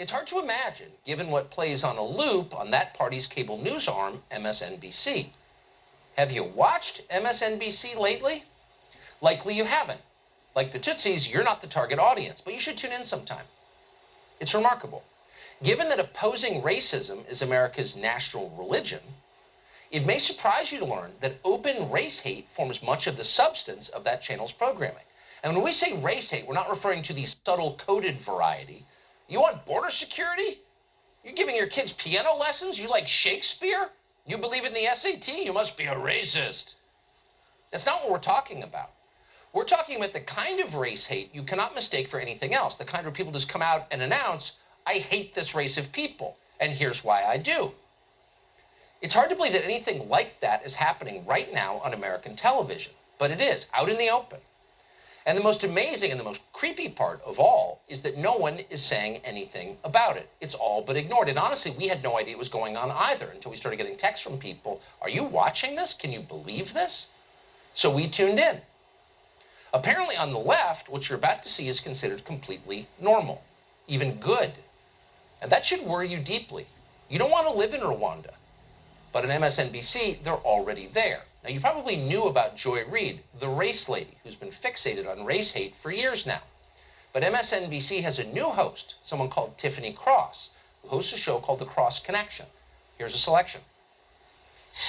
It's hard to imagine, given what plays on a loop on that party's cable news arm, MSNBC. Have you watched MSNBC lately? Likely you haven't. Like the Tootsies, you're not the target audience, but you should tune in sometime. It's remarkable. Given that opposing racism is America's national religion, it may surprise you to learn that open race hate forms much of the substance of that channel's programming. And when we say race hate, we're not referring to the subtle coded variety. You want border security? You're giving your kids piano lessons? You like Shakespeare? You believe in the SAT? You must be a racist. That's not what we're talking about. We're talking about the kind of race hate you cannot mistake for anything else, the kind where people just come out and announce, I hate this race of people, and here's why I do. It's hard to believe that anything like that is happening right now on American television, but it is, out in the open. And the most amazing and the most creepy part of all is that no one is saying anything about it. It's all but ignored. And honestly, we had no idea what was going on either until we started getting texts from people. Are you watching this? Can you believe this? So we tuned in. Apparently on the left, what you're about to see is considered completely normal, even good. And that should worry you deeply. You don't want to live in Rwanda. But on MSNBC, they're already there. Now, you probably knew about Joy Reid, the race lady, who's been fixated on race hate for years now. But MSNBC has a new host, someone called Tiffany Cross, who hosts a show called The Cross Connection. Here's a selection.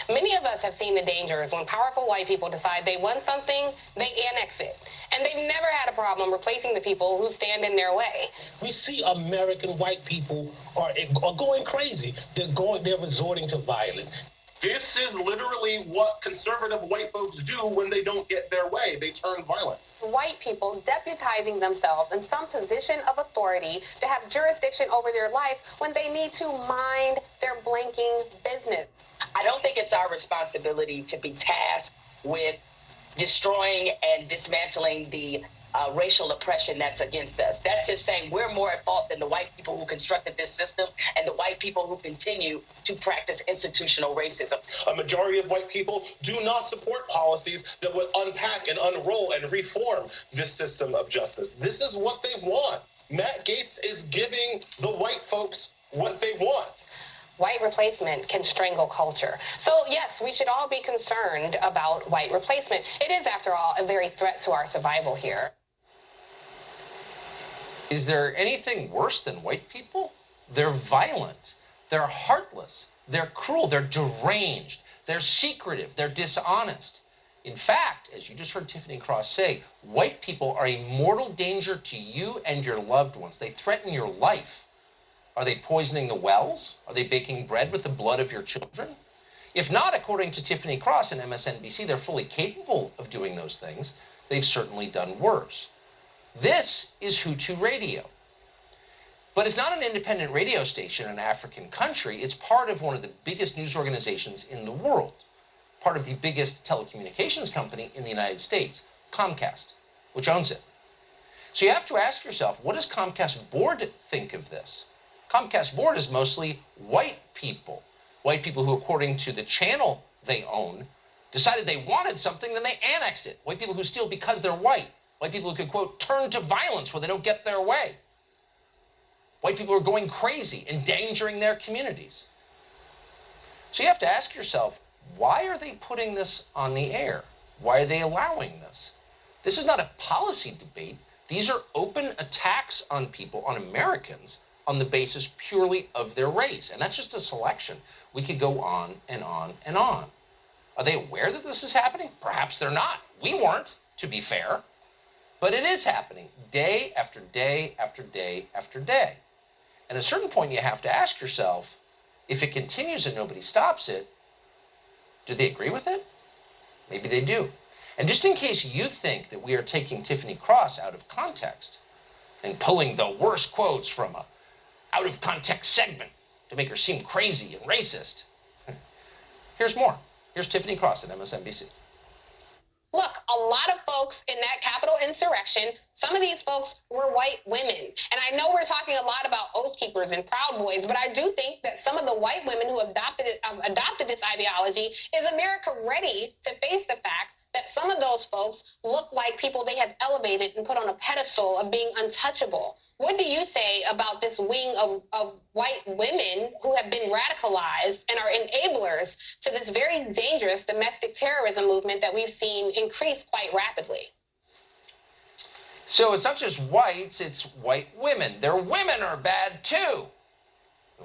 Many of us have seen the dangers when powerful white people decide they want something, they annex it. And they've never had a problem replacing the people who stand in their way. We see American white people are going crazy. They're resorting to violence. This is literally what conservative white folks do when they don't get their way. They turn violent. White people deputizing themselves in some position of authority to have jurisdiction over their life when they need to mind their blanking business. I don't think it's our responsibility to be tasked with destroying and dismantling the racial oppression that's against us. That's just saying we're more at fault than the white people who constructed this system and the white people who continue to practice institutional racism. A majority of white people do not support policies that would unpack and unroll and reform this system of justice. This is what they want. Matt Gaetz is giving the white folks what they want. White replacement can strangle culture. So yes, we should all be concerned about white replacement. It is, after all, a very threat to our survival here. Is there anything worse than white people? They're violent, they're heartless, they're cruel, they're deranged, they're secretive, they're dishonest. In fact, as you just heard Tiffany Cross say, white people are a mortal danger to you and your loved ones. They threaten your life. Are they poisoning the wells? Are they baking bread with the blood of your children? If not, according to Tiffany Cross and MSNBC, they're fully capable of doing those things. They've certainly done worse. This is Hutu Radio. But it's not an independent radio station in an African country. It's part of one of the biggest news organizations in the world, part of the biggest telecommunications company in the United States, Comcast, which owns it. So you have to ask yourself, what does Comcast board think of this? Comcast board is mostly white people who, according to the channel they own, decided they wanted something, then they annexed it. White people who steal because they're white. White people who could, quote, turn to violence when they don't get their way. White people are going crazy, endangering their communities. So you have to ask yourself, why are they putting this on the air? Why are they allowing this? This is not a policy debate. These are open attacks on people, on Americans, on the basis purely of their race. And that's just a selection. We could go on and on and on. Are they aware that this is happening? Perhaps they're not. We weren't, to be fair. But it is happening day after day after day after day. And at a certain point, you have to ask yourself, if it continues and nobody stops it, do they agree with it? Maybe they do. And just in case you think that we are taking Tiffany Cross out of context and pulling the worst quotes from a out of context segment to make her seem crazy and racist, here's more. Here's Tiffany Cross at MSNBC. Look, a lot of folks in that Capitol insurrection, some of these folks were white women. And I know we're talking a lot about Oath Keepers and Proud Boys, but I do think that some of the white women who adopted this ideology, is America ready to face the fact that some of those folks look like people they have elevated and put on a pedestal of being untouchable? What do you say about this wing of white women who have been radicalized and are enablers to this very dangerous domestic terrorism movement that we've seen increase quite rapidly? So it's not just whites, it's white women. Their women are bad too.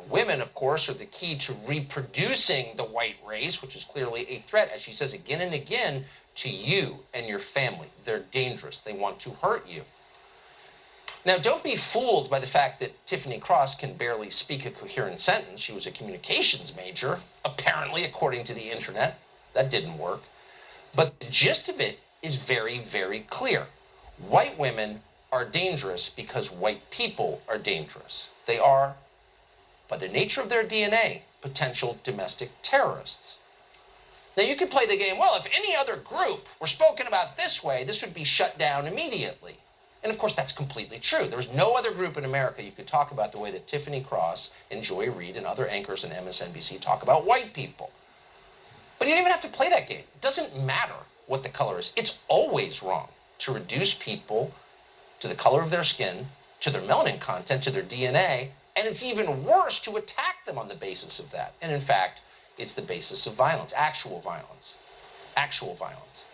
Women, of course, are the key to reproducing the white race, which is clearly a threat, as she says again and again, to you and your family. They're dangerous. They want to hurt you. Now, don't be fooled by the fact that Tiffany Cross can barely speak a coherent sentence. She was a communications major, apparently, according to the internet. That didn't work. But the gist of it is very, very clear. White women are dangerous because white people are dangerous. They are, by the nature of their DNA, potential domestic terrorists. Now you could play the game, well, if any other group were spoken about this way, this would be shut down immediately. And of course, that's completely true. There's no other group in America you could talk about the way that Tiffany Cross and Joy Reid and other anchors in MSNBC talk about white people. But you don't even have to play that game. It doesn't matter what the color is. It's always wrong to reduce people to the color of their skin, to their melanin content, to their DNA, and it's even worse to attack them on the basis of that. And in fact, it's the basis of violence, actual violence. Actual violence.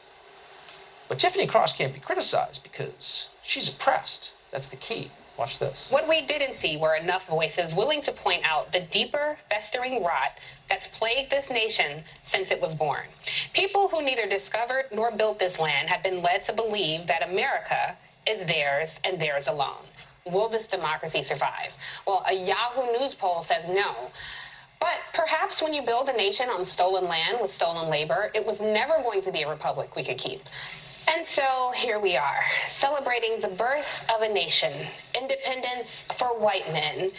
But Tiffany Cross can't be criticized because she's oppressed. That's the key. Watch this. What we didn't see were enough voices willing to point out the deeper, festering rot that's plagued this nation since it was born. People who neither discovered nor built this land have been led to believe that America is theirs and theirs alone. Will this democracy survive? Well, a Yahoo News poll says no. But perhaps when you build a nation on stolen land with stolen labor, it was never going to be a republic we could keep. And so here we are, celebrating the birth of a nation, independence for white men.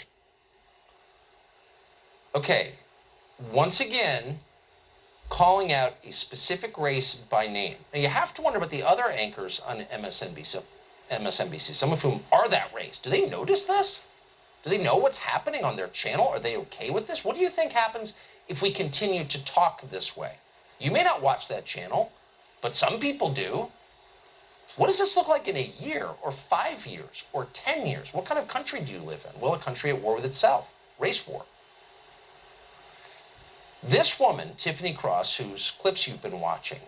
Okay, once again, calling out a specific race by name. Now you have to wonder about the other anchors on MSNBC, some of whom are that race. Do they notice this? Do they know what's happening on their channel? Are they okay with this? What do you think happens if we continue to talk this way? You may not watch that channel, but some people do. What does this look like in a year or 5 years or 10 years? What kind of country do you live in? Well, a country at war with itself, race war. This woman, Tiffany Cross, whose clips you've been watching,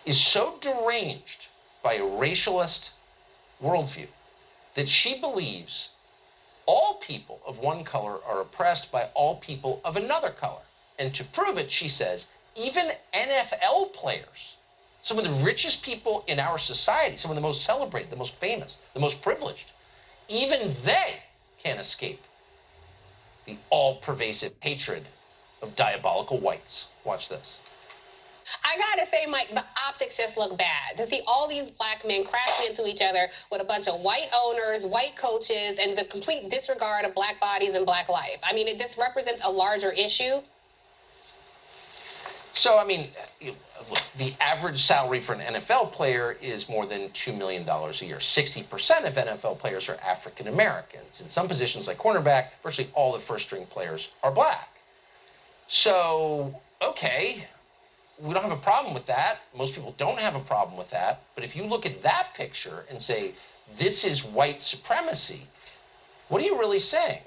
is so deranged by a racialist worldview that she believes all people of one color are oppressed by all people of another color. And to prove it, she says, even NFL players, some of the richest people in our society, some of the most celebrated, the most famous, the most privileged, even they can't escape the all-pervasive hatred of diabolical whites. Watch this. I gotta say, Mike, the optics just look bad. To see all these black men crashing into each other with a bunch of white owners, white coaches, and the complete disregard of black bodies and black life. I mean, it just represents a larger issue. So, I mean, look, the average salary for an NFL player is more than $2 million a year. 60% of NFL players are African Americans. In some positions like cornerback, virtually all the first-string players are black. So, okay, we don't have a problem with that. Most people don't have a problem with that. But if you look at that picture and say, this is white supremacy, what are you really saying?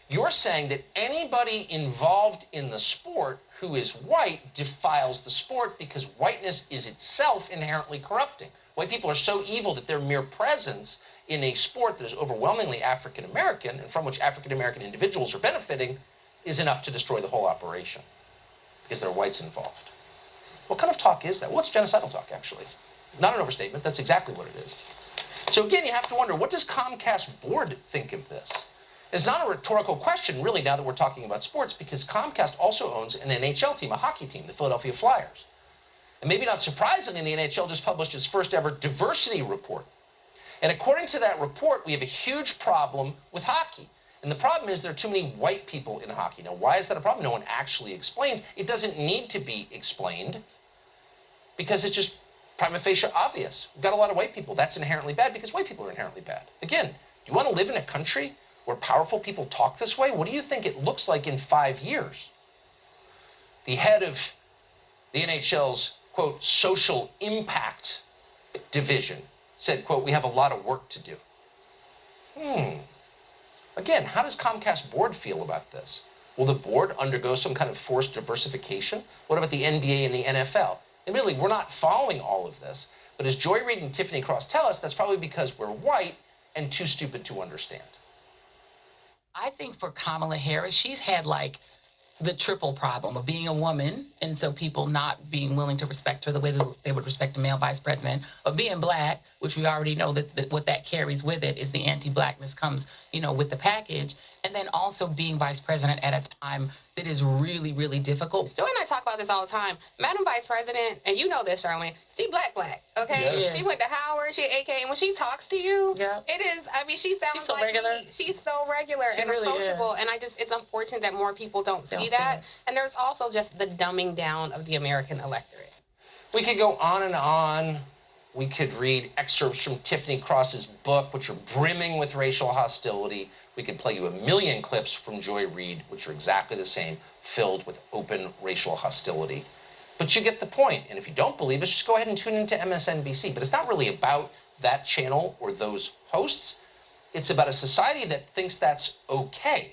You're saying that anybody involved in the sport who is white defiles the sport because whiteness is itself inherently corrupting. White people are so evil that their mere presence in a sport that is overwhelmingly African American and from which African American individuals are benefiting is enough to destroy the whole operation because there are whites involved. What kind of talk is that? Well, it's genocidal talk, actually. Not an overstatement. That's exactly what it is. So again, you have to wonder, what does Comcast board think of this? It's not a rhetorical question, really, now that we're talking about sports, because Comcast also owns an NHL team, a hockey team, the Philadelphia Flyers. And maybe not surprisingly, the NHL just published its first ever diversity report. And according to that report, we have a huge problem with hockey. And the problem is there are too many white people in hockey. Now, why is that a problem? No one actually explains. It doesn't need to be explained because it's just prima facie obvious. We've got a lot of white people. That's inherently bad because white people are inherently bad. Again, do you want to live in a country where powerful people talk this way? What do you think it looks like in 5 years? The head of the NHL's, quote, social impact division said, quote, we have a lot of work to do. Again, how does Comcast board feel about this? Will the board undergo some kind of forced diversification? What about the NBA and the NFL? And really, we're not following all of this. But as Joy Reid and Tiffany Cross tell us, that's probably because we're white and too stupid to understand. I think for Kamala Harris, she's had like the triple problem of being a woman, and so people not being willing to respect her the way that they would respect a male vice president, of being black, which we already know that what that carries with it is the anti-blackness comes, with the package, and then also being vice president at a time that is really, really difficult. Joy and I talk about this all the time. Madam Vice President, and you know this, Charlene, she black, okay? Yes. She went to Howard, she AK, and when she talks to you, Yeah. it is, I mean, she sounds She's so like regular. me. She's so regular She and really approachable, is. and it's unfortunate that more people don't Don't see see that. it. And there's also just the dumbing down of the American electorate. We could go on and on. We could read excerpts from Tiffany Cross's book, which are brimming with racial hostility. We could play you a million clips from Joy Reid, which are exactly the same, filled with open racial hostility. But you get the point. And if you don't believe us, just go ahead and tune into MSNBC. But it's not really about that channel or those hosts. It's about a society that thinks that's okay.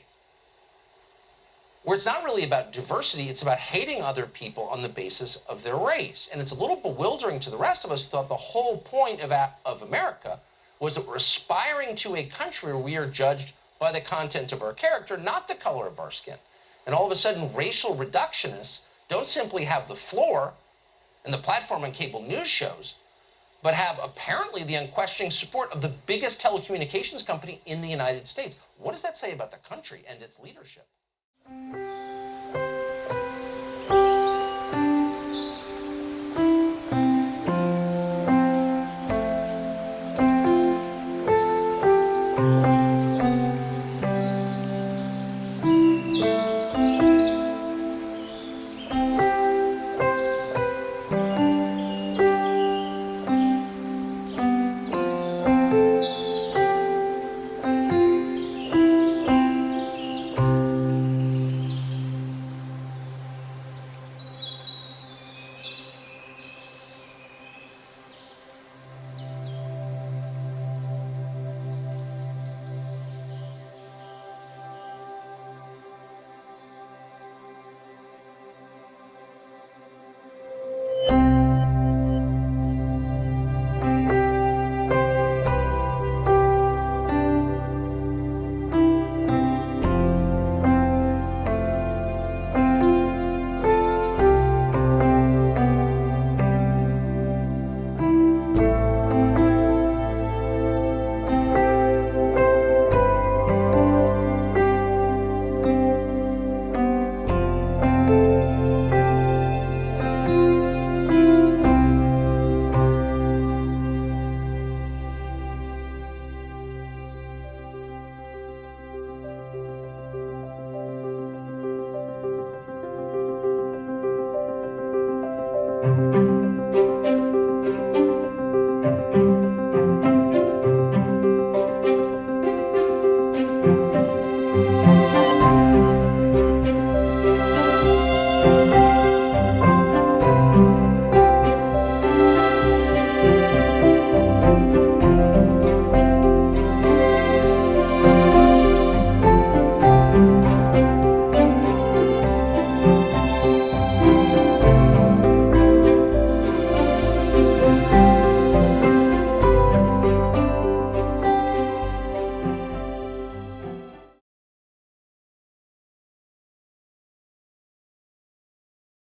Where it's not really about diversity, it's about hating other people on the basis of their race. And it's a little bewildering to the rest of us who thought the whole point of America was that we're aspiring to a country where we are judged by the content of our character, not the color of our skin. And all of a sudden, racial reductionists don't simply have the floor and the platform on cable news shows, but have apparently the unquestioning support of the biggest telecommunications company in the United States. What does that say about the country and its leadership?